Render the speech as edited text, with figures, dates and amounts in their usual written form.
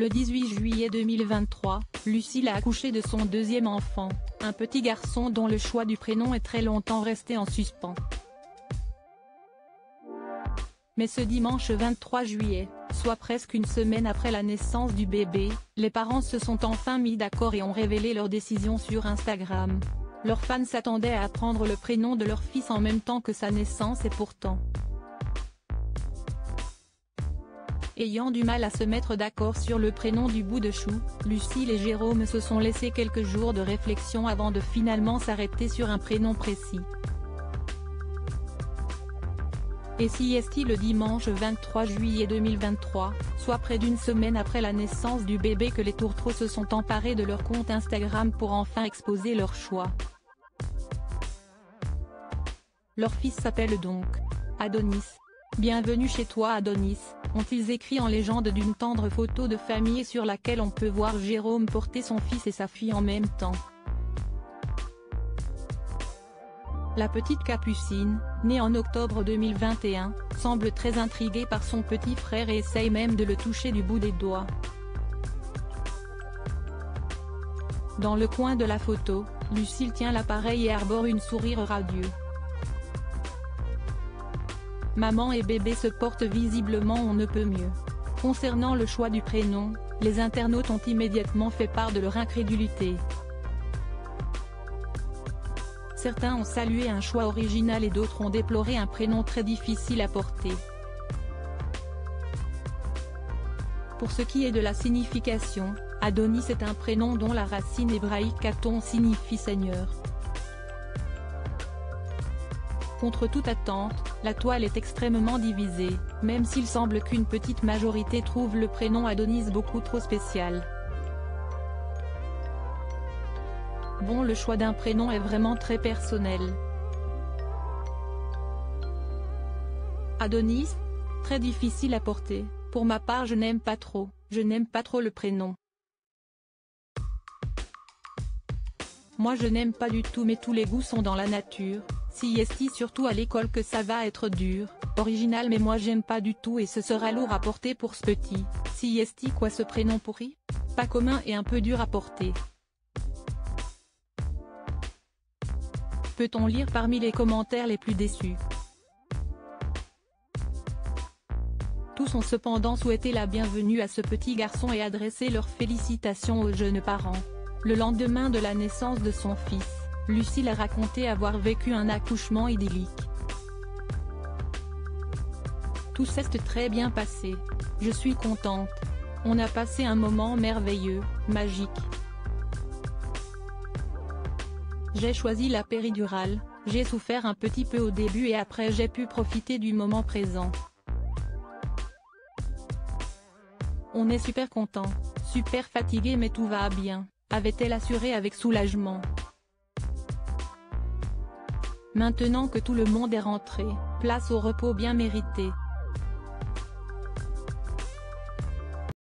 Le 18 juillet 2023, Lucille a accouché de son deuxième enfant, un petit garçon dont le choix du prénom est très longtemps resté en suspens. Mais ce dimanche 23 juillet, soit presque une semaine après la naissance du bébé, les parents se sont enfin mis d'accord et ont révélé leur décision sur Instagram. Leurs fans s'attendaient à apprendre le prénom de leur fils en même temps que sa naissance et pourtant, ayant du mal à se mettre d'accord sur le prénom du bout de chou, Lucille et Jérôme se sont laissés quelques jours de réflexion avant de finalement s'arrêter sur un prénom précis. Et si est-il le dimanche 23 juillet 2023, soit près d'une semaine après la naissance du bébé que les tourtereaux se sont emparés de leur compte Instagram pour enfin exposer leur choix. Leur fils s'appelle donc Adonis. Bienvenue chez toi Adonis, ont-ils écrit en légende d'une tendre photo de famille sur laquelle on peut voir Jérôme porter son fils et sa fille en même temps. La petite Capucine, née en octobre 2021, semble très intriguée par son petit frère et essaye même de le toucher du bout des doigts. Dans le coin de la photo, Lucille tient l'appareil et arbore une sourire radieux. Maman et bébé se portent visiblement on ne peut mieux. Concernant le choix du prénom, les internautes ont immédiatement fait part de leur incrédulité. Certains ont salué un choix original et d'autres ont déploré un prénom très difficile à porter. Pour ce qui est de la signification, Adonis est un prénom dont la racine hébraïque Aton signifie Seigneur. Contre toute attente, la toile est extrêmement divisée, même s'il semble qu'une petite majorité trouve le prénom Adonis beaucoup trop spécial. Bon, le choix d'un prénom est vraiment très personnel. Adonis? Très difficile à porter, pour ma part je n'aime pas trop le prénom. Moi je n'aime pas du tout mais tous les goûts sont dans la nature, si est surtout à l'école que ça va être dur, original mais moi j'aime pas du tout et ce sera lourd à porter pour ce petit, si est quoi ce prénom pourri? Pas commun et un peu dur à porter. Peut-on lire parmi les commentaires les plus déçus? Tous ont cependant souhaité la bienvenue à ce petit garçon et adressé leurs félicitations aux jeunes parents. Le lendemain de la naissance de son fils, Lucille a raconté avoir vécu un accouchement idyllique. Tout s'est très bien passé. Je suis contente. On a passé un moment merveilleux, magique. J'ai choisi la péridurale, j'ai souffert un petit peu au début et après j'ai pu profiter du moment présent. On est super content, super fatigué mais tout va bien, avait-elle assuré avec soulagement. Maintenant que tout le monde est rentré, place au repos bien mérité.